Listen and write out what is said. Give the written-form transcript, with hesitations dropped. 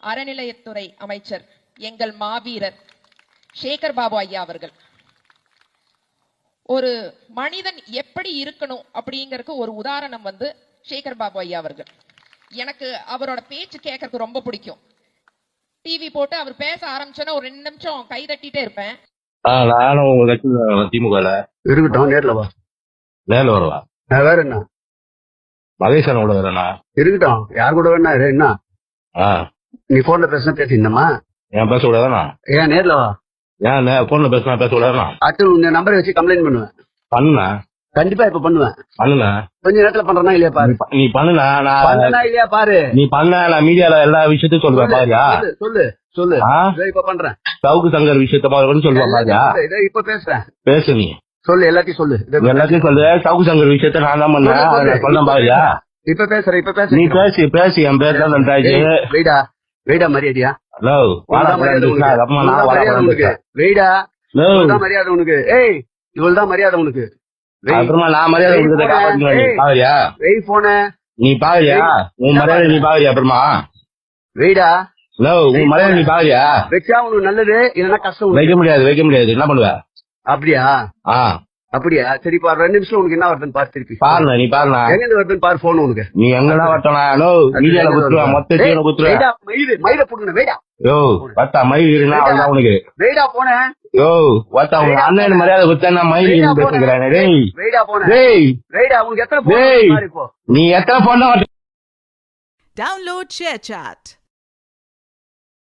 அறநிலையத்துறை அமைச்சர் எங்கள் மாவீரர் சேகர் பாபு ஐயா அவர்கள். ஒரு மனிதன் எப்படி இருக்கணும் அப்படிங்கறதுக்கு ஒரு உதாரணம் சேகர் பாபு ஐயா அவர்கள். எனக்கு அவரோட பேச்சு கேட்கறதுக்கு ரொம்ப பிடிக்கும். டிவி போட்டு அவர் பேச ஆரம்பிச்சோன்னா ஒரு 2 நிமிஷம் கை தட்டிட்டே இருப்பேன். நானும் உங்க கட்சி திமுக இருக்கட்டும். நேர்ல வா. நேரில் வரவா? வேற என்ன மகேசன் கூட வரேண்ணா. இருக்கட்டும். யார் கூட வேணா என்ன நீ போன்ல பேச பேசிருந்தமா? ஏன் பேச கூடாதாண்ணா? ஏன் நேர்ல வா. ஏன் போன்ல பேசினா பேச கூடாதுண்ணா? அடுத்து உங்க நம்பரை வச்சு கம்ப்ளைண்ட் பண்ணுவேன். பண்ணுண்ணா. கண்டிப்பா இப்ப பண்ணுவேன். பண்ணுண்ணா. கொஞ்ச நேரத்துல பண்றேன்னா இல்லையா பாரு. நீ பண்ணுண்ணா. நான் இல்லையா பாரு. நீ பண்ண நான் மீடியால எல்லா விஷயத்தையும் சொல்லுவேன் பாரியா. சொல்லு சொல்லு. இப்ப பண்றேன். சவுக்கு சங்கர் விஷயத்த மாதிரி சொல்லுவேன் பாரியா. இப்ப பேசுறேன். பேசு நீ. சொல்லு எல்லாத்தையும் சொல்லு. எல்லாத்தையும் சொல்லு. சவுக்கு சங்கர் விஷயத்த நான் தான் பண்ணேன் சொல்ல பாரியா. இப்ப பேசுறேன். இப்ப பேச நீ பேசி பேசி என் பேர் தான் நன்றாச்சு. வெயிடா வெயிடா மரியாதையா. ஹலோ மரியாதை உனக்கு. ஏய் இவள்தான் மரியாதை உனக்கு. அப்புறமா நான் மரியாதை பாக்குறியா? நீ பாக்குறியா? உன் மரியாதை நீ பாக்குறியா? அப்புறமா வெயிடா. ஹலோ உன் மரியாதை நீ பாக்குறியா? வச்சா உனக்கு நல்லது இல்லன்னா கஷ்டம். வைக்க முடியாது வைக்க முடியாது. என்ன பண்ணுவ? அப்படியா? அப்படியா? சரி பாரு. 2 நிமிஷம் உனக்கு என்ன வருதுன்னு பாரு. திருப்பி பாருண்ணா. நீ பாருண்ணா. எங்க வருதுன்னு பாரு. போன் உனக்கு. நீ எங்கதான் வரட்டா? மீடியால குத்துருவேன். மொத்த சீன குத்துருவேன். மயில போட்டு வெயிடா. யோ பத்தா மயில் இருந்தா அவ்வளவுதான் உனக்கு. வெயிடா போனேன். யோ பத்தா உங்க அண்ணன் மரியாதை குத்தா மயில் பேசுகிறேன். வெயிடா போனேன். வெயிடா உனக்கு எத்தனை நீ எத்தனை போன? Download ShareChat.